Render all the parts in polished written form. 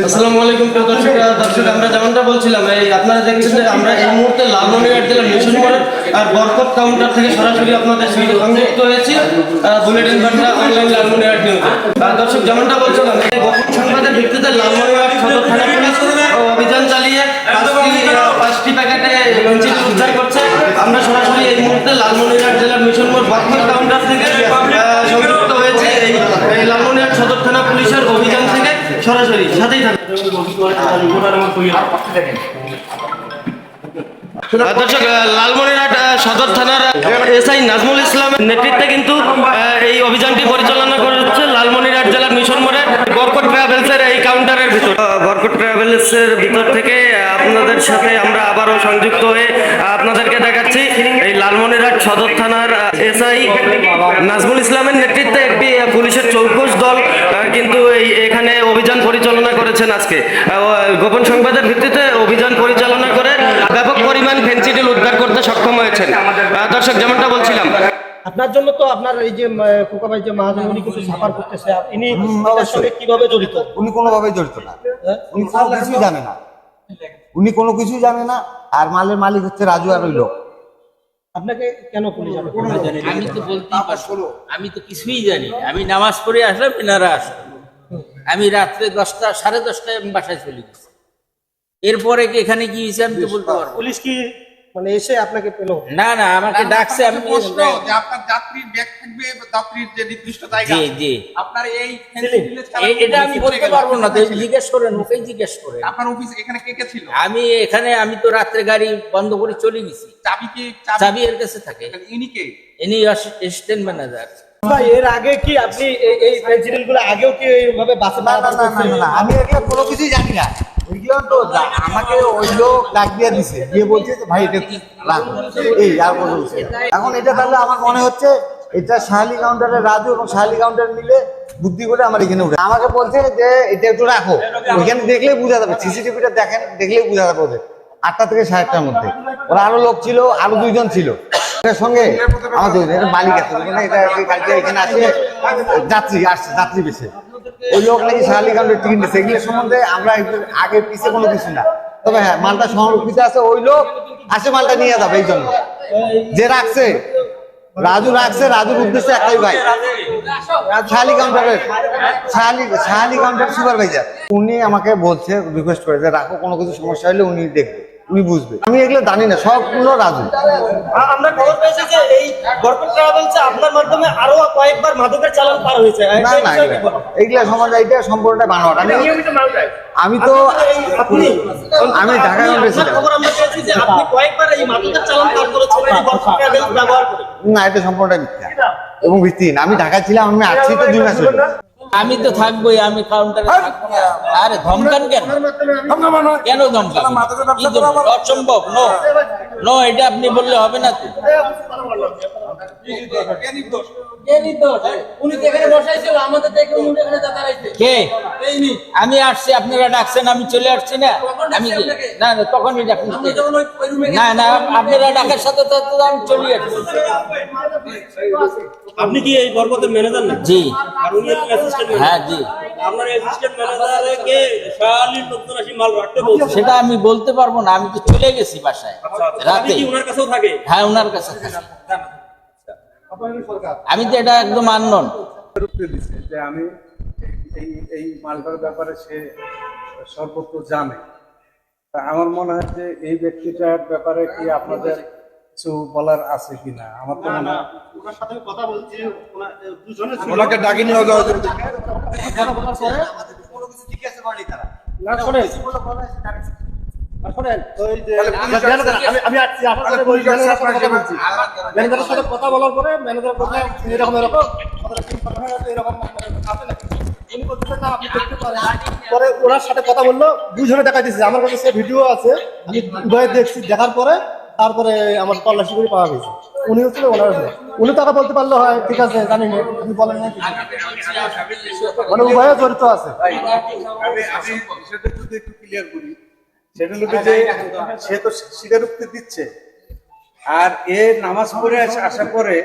আসসালামু আলাইকুম প্রিয় দর্শক আমরা যেমনটা বলছিলাম আপনারা দেখছেন যে আমরা এই মুহূর্তে লালমনিরহাট জেলার মিশন মোড় আর বরকত কাউন্টার থেকে সরাসরি আপনাদের সঙ্গে সংযুক্ত হয়েছি বুলেটিন বার্তা অনলাইন লালমনিরহাট নিউজে। দর্শক যেমনটা বলছিলাম এই গোপন সংবাদের ভিত্তিতে লালমনিরহাট সদর থানা পুলিশ অভিযান চালিয়ে পাঁচটি প্যাকেটে ফেনসিডিল উদ্ধার করছে। আমরা সরাসরি এই মুহূর্তে লালমনিরহাট জেলার মিশন মোড় বরকত কাউন্টার থেকে সংযুক্ত হয়েছে এই লালমনিরহাট সদর থানা পুলিশের অভিযান থেকে সরাসরি সাথেই থাকুন। দর্শক লালমনিরহাট সদর থানার এসআই নাজমুল ইসলামের নেতৃত্বে কিন্তু এই অভিযানটি পরিচালনা করা হচ্ছে লালমনিরহাট জেলার মিশন মোড়ে বরকত ট্রাভেলসের এই কাউন্টারের ভিতর। বরকত ট্রাভেলসের ভিতর থেকে আপনাদের সাথে আমরা আবারও সংযুক্ত হয়ে আপনাদেরকে দেখাচ্ছি এই লালমনিরহাট সদর থানার এসআই নাজমুল ইসলামের নেতৃত্বে একটি পুলিশের চৌকস দল কিন্তু এখানে অভিযান পরিচালনা করেছেন। আজকে গোপন সংবাদের ভিত্তিতে অভিযান পরিচালনা করে ব্যাপক পরিমাণ ফেনসিডিল উদ্ধার করতে সক্ষম হয়েছেন। দর্শক যেমনটা বলছিলাম আপনার জন্য তো আপনার এই যে খোকা ভাই যে মহাজন উনি কিছু সাফার করতেছে, ইনি তার সঙ্গে কিভাবে জড়িত? উনি কোনোভাবে জড়িত না, উনি কোনো কিছুই জানে না, উনি কোনো কিছুই জানে না। আর মালের মালিক হচ্ছে রাজু আর ওই লোক। আপনাকে কেন পুলিশ আটক? আমি তো বলতেই পারবো, আমি তো কিছুই জানি না। আমি নামাজ পড়ে আসলাম, এনারা আসলাম। আমি রাত্রে 10টা 10:30টায় আমি বাসায় চলে গেছি। এরপরে কি এখানে কি হয়েছে আমি তো বলতে পারবো। পুলিশ কি মানে এসে আপনাকে পেল? না না, আমাকে ডাকছে। আমি প্রশ্ন যে আপনার যাত্রীর ব্যাগ থাকবে, যাত্রীর যে নির্দিষ্ট জায়গা, জি জি, আপনার এই এটা আমি বলতে পারবো না। তো জিজ্ঞেস করেন, ওকেই জিজ্ঞেস করেন। আপনার অফিস এখানে কে কে ছিল? আমি তো রাত্রে গাড়ি বন্ধ করে চলে গেছি। চাবি কি? চাবি এর কাছে থাকে। ইনি কে? ইনি অ্যাসিস্ট্যান্ট ম্যানেজার। ভাই এর আগে কি আপনি এই ফেনসিডিল গুলো আগেও কি এইভাবে বাসে না না না না না, আমি এগুলো কোনো কিছুই জানি না। ওইগুলো তো আমাকে ওই লোক ডাক দিয়ে দিছে, দিয়ে বলছে যে ভাই এটা রাখ, এই আর বলছে। এখন এটা তাহলে আমার মনে হচ্ছে এটা শাহালি কাউন্টারের রাজু এবং শাহালি কাউন্টার মিলে বুদ্ধি করে আমার এখানে উঠে আমাকে বলছে যে এটা একটু রাখো, ওইখানে দেখলেই বোঝা যাবে, সিসিটিভিটা দেখেন, দেখলেই বোঝা যাবে ওদের 8টা থেকে 8:30টার মধ্যে। ওরা আরো লোক ছিল, আরো 2 জন ছিল এর সঙ্গে। আমাদের এটা মালিক আছে, এটা গাড়িটা এখানে আসে, যাত্রী আসছে, যাত্রী বেশি। ওই লোক নাকি শাহালি কাউন্টার টিকিট নিচ্ছে। এগুলো সম্বন্ধে আমরা আগে পিছিয়ে কোনো কিছু না, তবে হ্যাঁ মালটা সংরক্ষিত আছে। ওই লোক আসে মালটা নিয়ে যাবে, এই জন্য যে রাখছে রাজু রাখছে, রাজুর উদ্দেশ্যে একটাই ভাই, শাহালি কাউন্টারের শাহালি কাউন্টার সুপারভাইজার। উনি আমাকে বলছে, রিকোয়েস্ট করে যে রাখো, কোনো কিছু সমস্যা হলে উনি দেখবে, উনি বুঝবে। আমি এগুলো জানি না, সম্পূর্ণ রাজু। আমরা খবর পেয়েছি যে এই বরকত ট্রাভেলসে আপনার মাধ্যমে আরো কয়েকবার মাদকের চালান পার হয়েছে। না না, এইগুলা সমাজ, এইটা সম্পূর্ণটা বানোয়াট। আমি তো আমি ঢাকায় উঠেছিলাম। খবর আমরা পেয়েছি যে আপনি কয়েকবার এই মাদকের চালান পার করেছেন এই বরকত ট্রাভেলস ব্যবহার করে। না, এটা সম্পূর্ণটা মিথ্যা এবং ভিত্তিহীন। আমি ঢাকায় ছিলাম, আমি আসছি তো 2 মাস হলো। আমি তো থাকবোই, আমি কাউন্টারে থাকবো। আরে ধমকান কেন? কেন ধমকান? অসম্ভব। নো নো, এটা আপনি বললে হবে না তো। কে? আমি আসছি, আপনারা ডাকছেন, আমি চলে আসছি না। আমি কি না না, তখনই ডাকুন। না না, আপনারা ডাকার সাথে সাথে আমি চলে আসছি। আপনি কি এই বরকতের ম্যানেজার না? জি। আর উনি হচ্ছে অ্যাসিস্ট্যান্ট ম্যানেজার। হ্যাঁ জি। আপনার অ্যাসিস্ট্যান্ট ম্যানেজারকে শাহালির লোকজন আসি মাল রাখতে বলছে। সেটা আমি বলতে পারবো না, আমি তো চলে গেছি বাসায় রাতে। কি ওনার কাছেও থাকে? হ্যাঁ, ওনার কাছে থাকে। আমি তো এটা একদম আননোন। যে আমি এই মালটার ব্যাপারে সে সর্বত্র জানে। তা আমার মনে হয় যে এই ব্যক্তিটার ব্যাপারে কি আপনাদের কিছু বলার আছে কিনা? আমার তো মনে হয় ওনার সাথে কথা বলছি, দুজনে ওনাকে ডাকি নিয়ে যাওয়া না শোনেন। শোনেন, ওই যে আমি আসছি আপনাদের ওই ম্যানেজারের সাথে কথা বলছি। ম্যানেজারের সাথে কথা বলার পরে ম্যানেজার বলছে এরকম এরকম এরকম আছে নাকি? উনি বলছে না, আপনি দেখতে পারেন। পরে ওনার সাথে কথা বললো, দুজনে দেখা দিচ্ছে। আমার কাছে সে ভিডিও আছে, আমি উভয়ে দেখছি। দেখার পরে তারপরে আমার তল্লাশি করে পাওয়া গেছে। উনি হচ্ছিল ওনার, উনি টাকা বলতে পারলে হয়, ঠিক আছে, জানি না, আপনি বলেন না, মানে উভয়ে জড়িত আছে। আমি সেটা যদি একটু ক্লিয়ার করি, সেটা হলো যে সে তো স্বীকারোক্তি দিচ্ছে, আর এ নামাজ পড়ে আসার পরে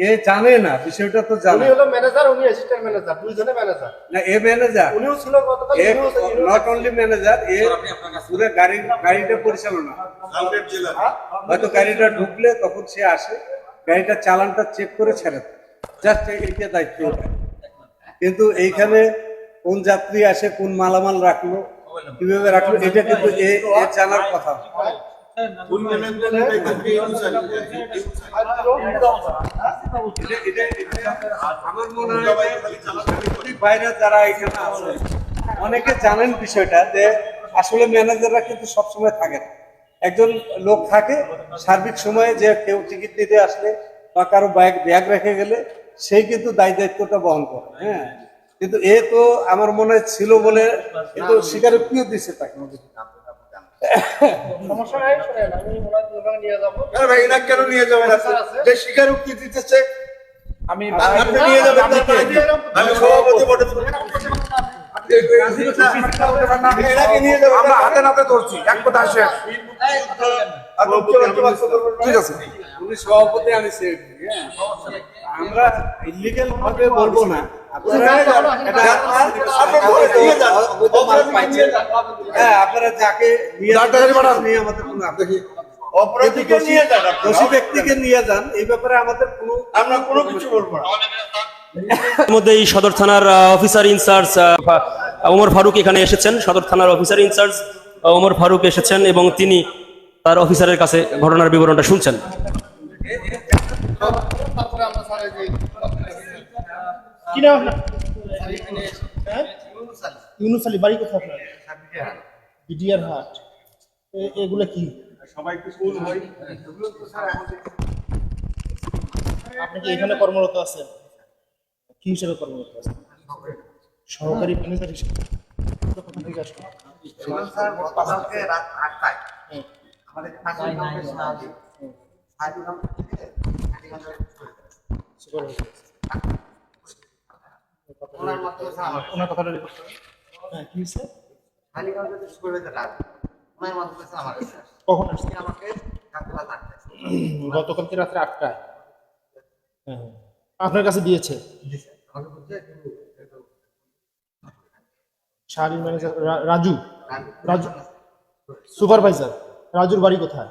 এ জানে না, বিষয়টা তো উনি জানে হলো ম্যানেজার, উনি অ্যাসিস্ট্যান্ট ম্যানেজার, দুইজনে ম্যানেজার। না। এ ম্যানেজার, উনিও ছিল গতকাল, এ উনিও নট অনলি ম্যানেজার, এ পুরো গাড়িটা পরিচালনা। হয়তো গাড়িটা ঢুকলে তখন সে আসে, গাড়িটা চালানটা চেক করে ছেড়ে দেয়, জাস্ট এইটা দায়িত্ব। কিন্তু এইখানে কোন যাত্রী আসে, কোন মালামাল রাখলো, কিভাবে রাখলো, এটা কিন্তু এ জানার কথা না। আমার মনে হয় বাইরে যারা এখানে আছে অনেকে জানেন বিষয়টা, যে আসলে ম্যানেজাররা কিন্তু সবসময় থাকে না। একজন লোক থাকে সার্বিক সময়ে, যে কেউ টিকিট দিতে আসলে বা কারো ব্যাগ রেখে গেলে সেই কিন্তু দায়িত্বটা বহন করে। হ্যাঁ, কিন্তু এ তো আমার মনে হয় ছিল বলে কিন্তু স্বীকারোক্তিও দিচ্ছে তাকে। সমস্যা নাই, শোনেন, আমি ওনার বিভাগে নিয়ে যাবো। ভাই এরা কেন নিয়ে যাবেন? যে স্বীকারোক্তি দিতেছে আমি আপনি নিয়ে যাবেন, আমি সভাপতি বটে। এরাকে নিয়ে যাবেন, আমরা হাতে নাতে ধরছি, এক কথা আসে। ঠিক আছে, উনি সভাপতি, আমি সেক্রেটারি। হ্যাঁ, আমরা ইলিগাল ভাবে বলবো না। হ্যাঁ, আপনারা যাকে নিয়ে আমাদের কোনো অপরাধীকে নিয়ে যান, দোষী ব্যক্তিকে নিয়ে যান, এই ব্যাপারে আমাদের কোনো, আমরা কোনো কিছু বলবো না। এর মধ্যে এই সদর থানার অফিসার ইনচার্জ ওমর ফারুক এখানে এসেছেন। সদর থানার অফিসার ইনচার্জ ওমর ফারুক এসেছেন এবং তিনি তার অফিসারের কাছে ঘটনার বিবরণটা শুনছেন। তারপরে আমরা স্যার এই যে কি নাম আপনার? হ্যাঁ? ইউনুস আলী, বাড়ি কোথায় আপনার? বিডিআর হাট। এগুলো কি? আপনি কি এখানে কর্মরত আছেন? কি হিসেবে কর্মরত আছেন? সহকারী ম্যানেজার হিসেবে। কোথা থেকে আসছেন? রাত 8টায় হুম। আমাদের পাশের গ্রামের সাহায্যে ওনার মাধ্যমে আমার ওনার কথাটা রেকর্ড করেন। হ্যাঁ, কি হয়েছে? হালিগঞ্জের সুপারভাইজার রাত ওনার মাধ্যমে আমার কাছে আসে। কখন আসছে? আমাকে রাত্রে রাত 8টায় গতকালকে রাত্রে 8টায়। হ্যাঁ, আপনার কাছে দিয়েছে আমাকে বলছে শাড়ির ম্যানেজার রাজু, রাজু সুপারভাইজার। রাজুর বাড়ি কোথায়?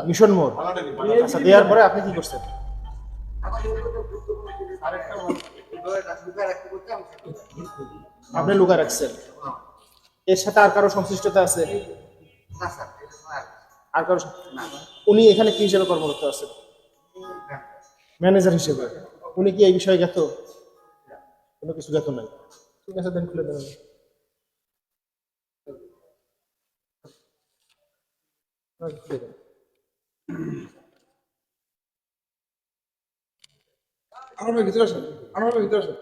মিশন মোড়। আচ্ছা, দেওয়ার পরে আপনি কি করছেন? আপনি লুকা রাখছেন। এর সাথে আর কারো সংশ্লিষ্টতা আছে? আর কারো? উনি এখানে কি হিসেবে কর্মরত আছেন? ম্যানেজার হিসেবে। উনি কি এই বিষয়ে জ্ঞাত? কোনো কিছু জ্ঞাত নাই। ঠিক আছে, দেন খুলে দেন। আমার ভিতরে আসেন, আমার ভিতরে আসেন।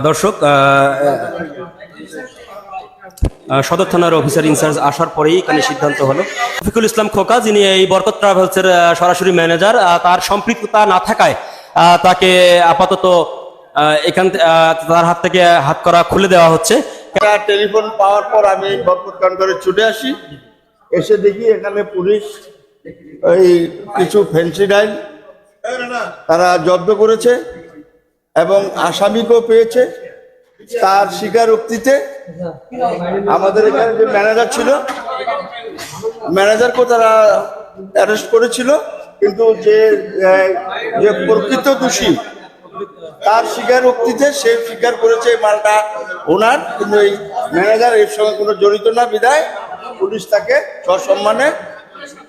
দর্শক, সদর থানার অফিসার ইনচার্জ আসার পরেই এখানে সিদ্ধান্ত হলো রফিকুল ইসলাম খোকা, যিনি এই বরকত ট্রাভেলসের সরাসরি ম্যানেজার, তার সম্পৃক্ততা না থাকায় তাকে আপাতত তার হাত থেকে হাত করা খুলে দেওয়া হচ্ছে। টেলিফোন পাওয়ার পর আমি বরকত কাউন্টারে ছুটে আসি, এসে দেখি এখানে পুলিশ ওই কিছু ফেন্সিডাইল তারা জব্দ করেছে এবং আসামিকেও পেয়েছে। তার স্বীকারোক্তিতে আমাদের এখানে যে ম্যানেজার ছিল, ম্যানেজারকেও তারা অ্যারেস্ট করেছিল, কিন্তু যে প্রকৃত দোষী তার স্বীকারোক্তিতে সে স্বীকার করেছে এই মালটা ওনার, কিন্তু এই ম্যানেজার এর সঙ্গে কোনো জড়িত না বিধায় পুলিশ তাকে সসম্মানে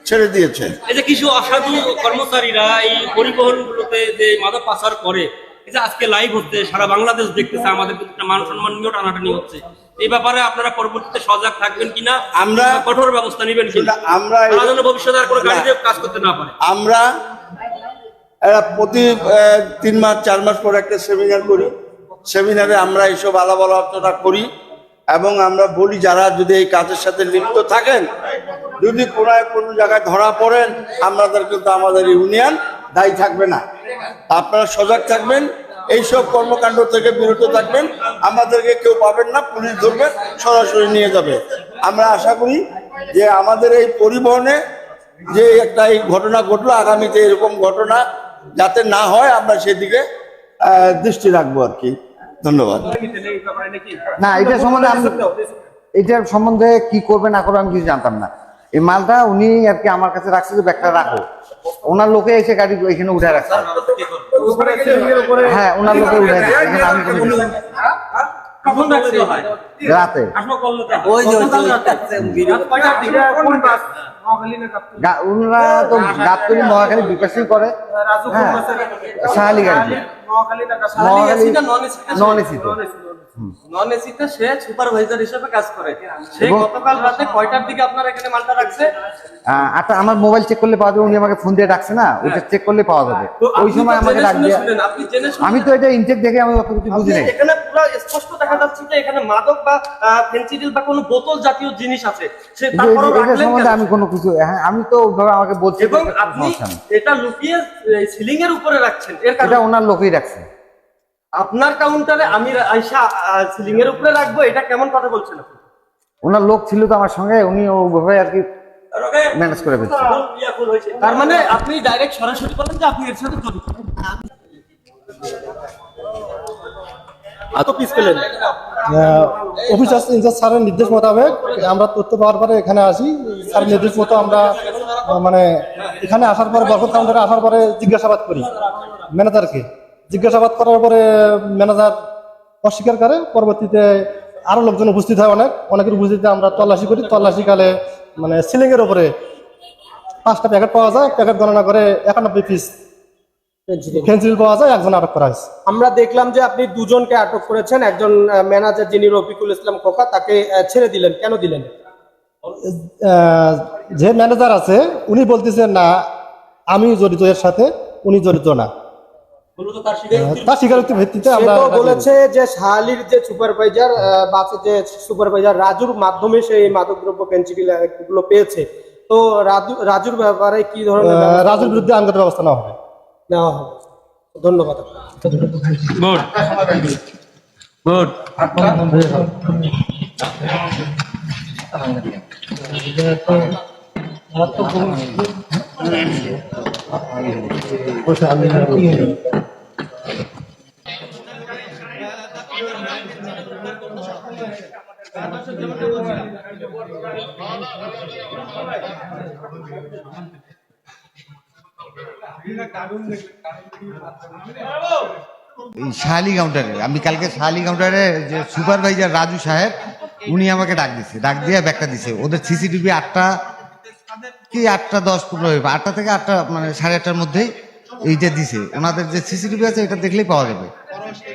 ছেড়ে দিয়েছে। এই যে কিছু অসাধু কর্মচারীরা এই পরিবহনগুলোতে যে মাদক পাচার করে, এই যে আজকে লাইভ হচ্ছে, সারা বাংলাদেশ দেখতেছে, আমাদের একটা মান সম্মান নিয়েও টানাটানি হচ্ছে। এই ব্যাপারে আপনারা পরবর্তীতে সজাগ থাকবেন কিনা, আমরা কঠোর ব্যবস্থা নেবেন কিনা, আমরা তারা যেন ভবিষ্যতে আর কোনো গাড়িতে কাজ করতে না পারে। আমরা প্রতি 3 মাস 4 মাস পর একটা সেমিনার করি। সেমিনারে আমরা এইসব আলাপ আলোচনা করি এবং আমরা বলি যারা যদি এই কাজের সাথে লিপ্ত থাকেন, যদি কোনো জায়গায় ধরা পড়েন, আমাদের কিন্তু আমাদের ইউনিয়ন দায়ী থাকবে না। আপনারা সজাগ থাকবেন এইসব কর্মকাণ্ড থেকে বিরত থাকবেন। আমাদেরকে কেউ পাবেন না, পুলিশ ধরবে, সরাসরি নিয়ে যাবে। আমরা আশা করি যে আমাদের এই পরিবহনে যে একটা এই ঘটনা ঘটলো, আগামীতে এরকম ঘটনা যাতে না হয় আমরা সেদিকে দৃষ্টি রাখবো আর কি। ধন্যবাদ। না, এটার সম্বন্ধে কি করবে না করবে আমি কিছু জানতাম না। এই মালটা উনি আর কি আমার কাছে রাখছে যে ব্যাগটা রাখো, ওনার লোকে এসে গাড়ি এখানে উঠে রাখছে। হ্যাঁ, ওনার লোকে উঠে রাখছে, এখানে আমি কোনো কিছু না। রাতে ওনারা তো গাবতলী মহাখালী বিকাশই করে। হ্যাঁ, শাহালি গাড়ি মহাখালী নন এসি তো। নন এসিতে সে সুপারভাইজার হিসেবে কাজ করে। সে গতকাল রাতে কয়টার দিকে আপনার এখানে মালটা রাখছে? আচ্ছা, আমার মোবাইল চেক করলে পাওয়া যাবে। উনি আমাকে ফোন দিয়ে ডাকছে না, ওইটা চেক করলে পাওয়া যাবে। ওই সময় আমাকে ডাক দিয়ে আমি তো এটা ইনটেক দেখে আমি অত কিছু বুঝি নাই। এখানে পুরো স্পষ্ট দেখা যাচ্ছে যে এখানে মাদক বা ফেন্সিডিল বা কোনো বোতল জাতীয় জিনিস আছে। সে তারপরও এটা রাখলেন সম্বন্ধে কেন? আমি কোনো কিছু, হ্যাঁ আমি তো ওইভাবে আমাকে বলছি এবং আপনি এটা লুকিয়ে সিলিং এর উপরে রাখছেন, এর এটা কারণ ওনার লোকই রাখছে। আপনার কাউন্টারে আমি আইসা সিলিং এর উপরে রাখবো, এটা কেমন কথা বলছেন আপনি? ওনার লোক ছিল তো আমার সঙ্গে, উনি ওইভাবে আর কি ম্যানেজ করে ফেলছে। তার মানে আপনি ডাইরেক্ট সরাসরি বলেন যে আপনি এর সাথে জড়িত। অফিসার ইনচার্জ স্যারের নির্দেশ মোতাবেক আমরা তথ্য পাওয়ার পরে এখানে আসি। স্যারের নির্দেশ মতো আমরা মানে এখানে আসার পরে বরকত কাউন্টারে আসার পরে জিজ্ঞাসাবাদ করি ম্যানেজারকে। জিজ্ঞাসাবাদ করার পরে ম্যানেজার অস্বীকার করে। পরবর্তীতে আরো লোকজন উপস্থিত হয়, অনেকের উপস্থিতিতে আমরা তল্লাশি করি। তল্লাশিকালে মানে সিলিং এর উপরে 5টা প্যাকেট পাওয়া যায়। প্যাকেট গণনা করে 91 পিস ফেন্সিল পাওয়া যায়। একজন আটক করা হয়েছে। আমরা দেখলাম যে আপনি দুজনকে আটক করেছেন। একজন ম্যানেজার যিনি রফিকুল ইসলাম খোকা, তাকে ছেড়ে দিলেন, কেন দিলেন? যে ম্যানেজার আছে উনি বলতেছেন না আমি জড়িত এর সাথে, উনি জড়িত না। তার স্বীকারোক্তির ভিত্তিতে সে আমরা তো বলেছে যে শাহালির যে সুপারভাইজার বাসে যে সুপারভাইজার রাজুর মাধ্যমে সেই মাদকদ্রব্য ফেন্সিডিল গুলো পেয়েছে। তো রাজুর ব্যাপারে কি ধরনের রাজুর বিরুদ্ধে আইনগত ব্যবস্থা নেওয়া হবে। নেওয়া হবে? ধন্যবাদ। এই শাহালি কাউন্টারে আমি কালকে শাহালি কাউন্টারে যে সুপারভাইজার রাজু সাহেব উনি আমাকে ডাক দিয়ে ব্যাগটা দিছে। ওদের সিসিটিভি 8টা কি 8:10-15 8টা থেকে 8টা মানে 8:30টার মধ্যেই এইটা দিছে। ওনাদের যে সিসিটিভি আছে এটা দেখলেই পাওয়া যাবে।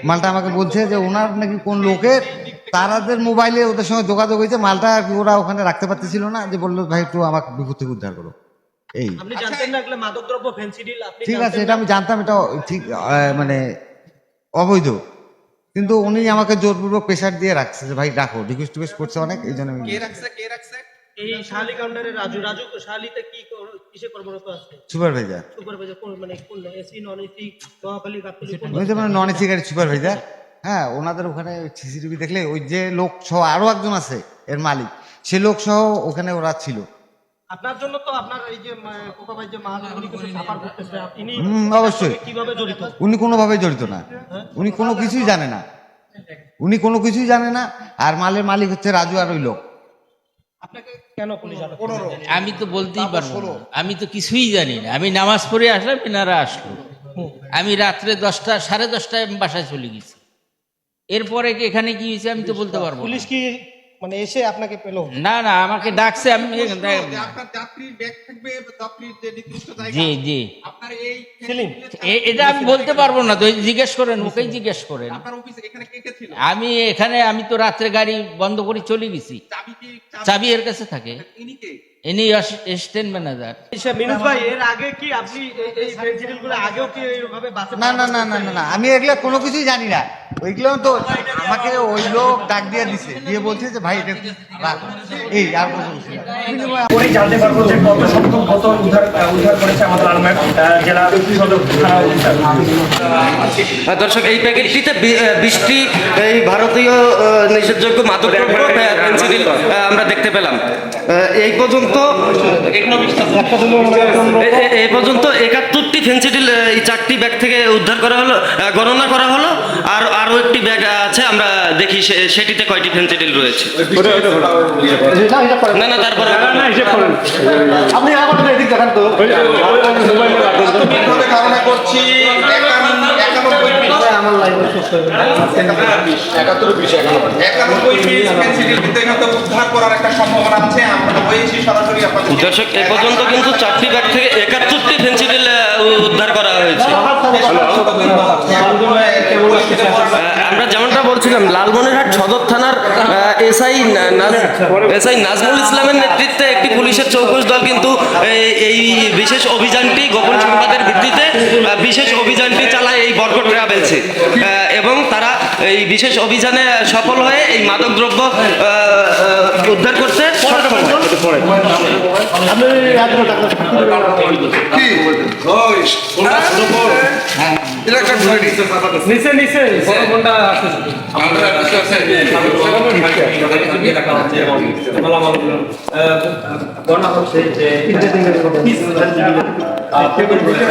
মালটা আমাকে বলছে যে ওনার নাকি কোন লোকের তারাদের মোবাইলে ওদের সঙ্গে যোগাযোগ হয়েছে। মালটা আর কি ওরা ওখানে রাখতে পারতেছিল না, যে বললো ভাই একটু আমাকে বিপদ থেকে উদ্ধার করো। এই আপনি জানতেন না এগুলো মাদকদ্রব্য ফেন্সিডিল? আপনি ঠিক আছে, এটা আমি জানতাম, এটা ঠিক মানে অবৈধ, কিন্তু উনি আমাকে জোরপূর্বক প্রেশার দিয়ে রাখছে যে ভাই রাখো, রিকোয়েস্ট করছে অনেক, এই জন্য কে রাখছে এই শাহালি কাউন্টারে? রাজু শাহালিতে কিসে কর্মরত আছে? সুপারভাইজার। সুপারভাইজার কোন মানে কোন AC non AC Noakhali Gabtoli কোন? ওই যে মানে নন এসি গাড়ি সুপারভাইজার। হ্যাঁ, ওনাদের ওখানে সিসিটিভি দেখলে ওই যে লোক সহ আরো একজন আছে এর মালিক, সে লোক সহ ওখানে ওরা ছিল। আপনার জন্য তো আপনার এই যে কোকা ভাই যে মাহাজনী কিছু সাফার করতেছে, আপনি অবশ্যই কিভাবে জড়িত? উনি কোনোভাবে জড়িত না, উনি কোনো কিছুই জানে না, উনি কোনো কিছুই জানে না। আর মালের মালিক হচ্ছে রাজু আর ওই লোক। আপনাকে কেন পুলিশ আটক? আমি তো বলতেই পারবো না, আমি তো কিছুই জানি না। আমি নামাজ পড়ে আসলাম, এনারা আসলো। আমি রাত্রে 10টা 10:30টায় বাসায় চলে গেছি। এরপরে এখানে কি হয়েছে আমি তো বলতে পারবো না। পুলিশ কি মানে এসে আপনাকে পেলো? না না, আমাকে ডাকছে। আমি জি জি, এটা আমি বলতে পারবো না, তো জিজ্ঞেস করেন, ওকেই জিজ্ঞেস করেন। আমি তো রাত্রে গাড়ি বন্ধ করে চলে গেছি, চাবি এর কাছে থাকে। ইনি অ্যাসিস্ট্যান্ট ম্যানেজার। মিনুস ভাই, এর আগে কি আপনি এই ফেন্সিডিলগুলো আগেও কি এইভাবে বাসে? না না না না না, আমি এগুলা কোনো কিছুই জানি না। ওইগুলো তো আমাকে ওই লোক ডাক দিয়ে দিছে, দিয়ে বলছে যে ভাই এটা রাখ, এই আর কথা বলছি না। পরে জানতে পারবো যে কত সংখ্যক বোতল উদ্ধার করেছে আমাদের লালমাট জেলা সদর থানা অফিসার। দর্শক, এই প্যাকেটটিতে 20টি এই ভারতীয় নিষেধযোগ্য মাদকদ্রব্য পেন্সিডিল আমরা দেখতে পেলাম। এই পর্যন্ত 71টি ফেন্সিডিল এই 4টি ব্যাগ থেকে উদ্ধার করা হলো, গণনা করা হলো। আর আরও একটি ব্যাগ আছে, আমরা দেখি সেটিতে কয়টি ফেন্সিডিল রয়েছে। না না, তারপরে আপনি আমাদের এদিক দেখান তো। ধারণা করছি আমার লাইনে শেষ হয়ে গেল। 91 পিস পেন্সিল কিন্তু এখানে তো উদ্ধার করার একটা সম্ভাবনা আছে। আমরা হয়েছি সরাসরি আপনাদের দর্শক, এ পর্যন্ত কিন্তু 4টি ব্যাগ থেকে 71টি ফেন্সিডিল উদ্ধার করা হয়েছে। আমরা যেমনটা বলছিলাম, লালমনিরহাট সদর থানার এসআই নাজমুল ইসলামের নেতৃত্বে একটি পুলিশের চৌকস দল কিন্তু এই বিশেষ অভিযানটি, গোপন সংবাদের ভিত্তিতে বিশেষ অভিযানটি চালায় এই বরকত ট্রাভেলসে, এবং তারা এই বিশেষ অভিযানে সফল হয়ে এই মাদকদ্রব্য উদ্ধার করতে সক্ষম হয়। আমি একজন ডাক্তার নিচে নিচে বড় ফোনটা আছে। গণনা হচ্ছে যে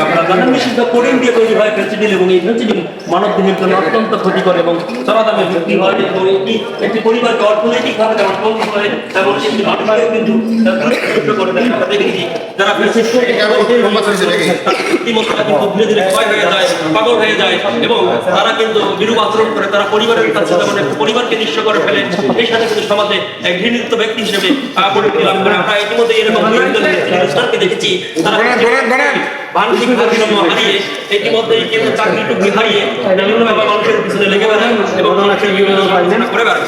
আপনারা জানেন নিষিদ্ধ কোডিং দিয়ে তৈরি হয় ফেন্সিডিল, এবং এই ফেন্সিডিল মানবদেহের জন্য অত্যন্ত ক্ষতিকর এবং চড়া দামে বিক্রি হয়, এবং এটি একটি পরিবারকে অর্থনৈতিকভাবে যেমন ধ্বংস করে তেমন একটি মানুষকে কিন্তু দরিদ্র করে দেয়। আমরা দেখেছি যারা ইতিমধ্যে কিন্তু ধীরে ধীরে ক্ষয় হয়ে যায়, পাগল হয়ে যায়, এবং তারা কিন্তু বিরূপ আচরণ করে, তারা পরিবারের কাছে যেমন একটা পরিবারকে নিঃস্ব করে ফেলে, এই সাথে কিন্তু সমাজে এক ঘৃণিত ব্যক্তি হিসেবে পরিণতি লাভ করে। আমরা ইতিমধ্যে এরকম কে দেখেছি তারা মানসিক ভারসাম্য হারিয়ে ইতিমধ্যে কিন্তু চাকরিটুকু হারিয়ে বিভিন্নভাবে মানুষের পিছনে লেগে বেড়ায় এবং মানুষের বিভিন্ন আলোচনা করে বেড়ায়।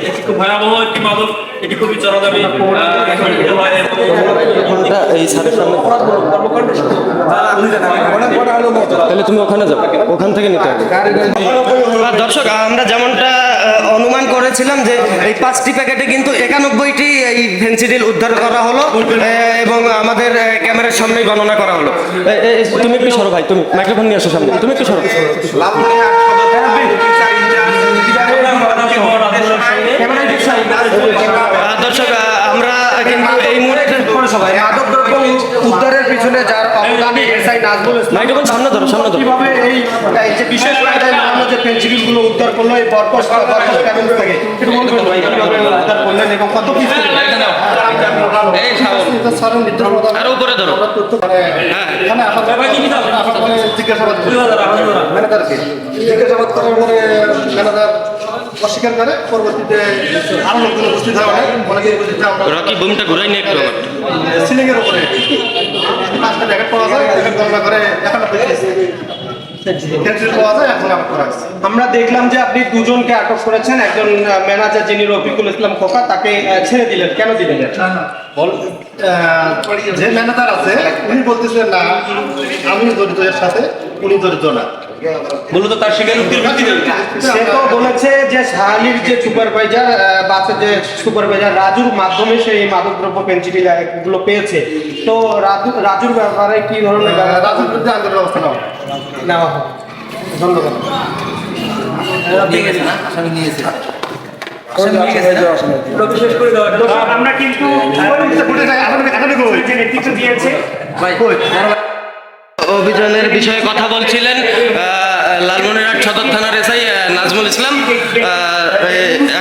এটি খুব ভয়াবহ একটি মাদক, এটি খুবই চড়া দামে এই স্যারের সামনে তাহলে তুমি ওখানে যাবে, ওখান থেকে নিতে হবে। দর্শক, আমরা যেমনটা অনুমান করেছিলাম যে এই 5টি প্যাকেটে কিন্তু 91টি এই ফেন্সিডিল উদ্ধার করা হলো, এবং আমাদের ক্যামেরার সামনেই গণনা করা হলো। তুমি একটু সরো ভাই, তুমি মাইক্রোফোন নিয়ে আসো সামনে, তুমি একটু সরো। দর্শক, আমরা কিন্তু এই মুহূর্তে মাদকদ্রব্য উদ্ধারের পিছনে যার অবদান এসআই নাজমুল ইসলাম, মাইক্রোফোন সামনে ধরো, সামনে ধরো। কিভাবে এই যে বিশেষ কায়দায় বানানো যে পেন্সিলগুলো উদ্ধার করলো এই বরকত ট্রাভেলস থেকে, একটু বলবেন ভাই কিভাবে উদ্ধার করলেন এবং কত পিস আর উপরে ধরো। এখানে জিজ্ঞাসাবাদ ম্যানেজারকে জিজ্ঞাসাবাদ করার পরে ম্যানেজার অস্বীকার করে, পরবর্তীতে আরো লোকজন উপস্থিত হয়, অনেকে উপস্থিত হয়। রকি বুমটা ঘুরাই নিয়ে একটু আমার। সিলিং এর উপরে 5টা জ্যাকেট পাওয়া যায়, জ্যাকেট গণনা করে 91 পেন্সিল পাওয়া যায়, এখন আটক করা হয়েছে। আমরা দেখলাম যে আপনি দুজনকে আটক করেছেন, একজন ম্যানেজার যিনি রফিকুল ইসলাম খোকা, তাকে ছেড়ে দিলেন, কেন দিলেন? যে ম্যানেজার আছে উনি বলতেছেন না আমি জড়িত এর সাথে, উনি জড়িত না। মূলত তার স্বীকারোক্তির ভিত্তিতে সে তো বলেছে যে শাহালির যে সুপারভাইজার বাসের যে সুপারভাইজার রাজুর মাধ্যমে সেই মাদকদ্রব্য পেন্সিডিল গুলো পেয়েছে। তো রাজুর ব্যাপারে কি ধরনের রাজুর বিরুদ্ধে আইনগত ব্যবস্থা নেওয়া হবে? ধন্যবাদ। আমরা কিন্তু নেতৃত্ব দিয়েছে অভিযানের বিষয়ে কথা বলছিলেন লালমনিরহাট সদর থানার এসআই নাজমুল ইসলাম।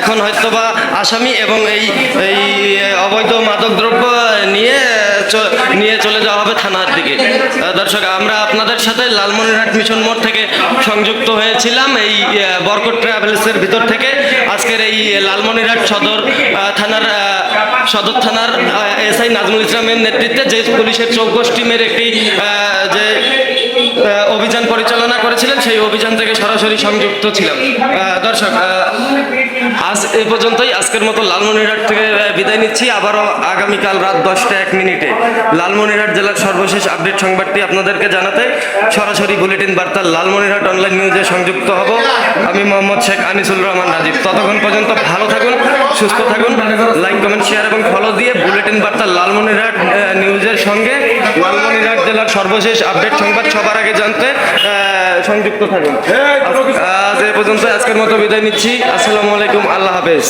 এখন হয়তোবা আসামি এবং এই অবৈধ মাদকদ্রব্য নিয়ে চলে যাওয়া হবে থানার দিকে। দর্শক, আমরা আপনাদের সাথে লালমনিরহাট মিশন মোড় থেকে সংযুক্ত হয়েছিলাম, এই বরকত ট্রাভেলসের ভিতর থেকে। আজকের এই লালমনিরহাট সদর থানার এসআই নাজমুল ইসলামের নেতৃত্বে যে পুলিশের চৌকস টিমের একটি যে অভিযান পরিচালনা করেছিলেন, সেই অভিযান থেকে সরাসরি সংযুক্ত ছিলাম। দর্শক, আজ এ পর্যন্তই। আজকের মতো লালমনিরহাট থেকে বিদায় নিচ্ছি। আবারও আগামীকাল রাত 10:01 লালমনিরহাট জেলার সর্বশেষ আপডেট সংবাদটি আপনাদেরকে জানাতে সরাসরি বুলেটিন বার্তা লালমনিরহাট অনলাইন নিউজে সংযুক্ত হব। আমি মোহাম্মদ শেখ আনিসুল রহমান রাজীব। ততক্ষণ পর্যন্ত ভালো থাকুন, সুস্থ থাকুন। লাইক, কমেন্ট, শেয়ার এবং ফলো দিয়ে বুলেটিন বার্তা লালমনিরহাট নিউজের সঙ্গে লালমনিরহাট জেলার সর্বশেষ আপডেট সংবাদ সবার আগে জানতে সংযুক্ত থাকুন। আজ এ পর্যন্ত, আজকের মতো বিদায় নিচ্ছি। আসসালামু আলাইকুম, আল্লাহ হাফেজ।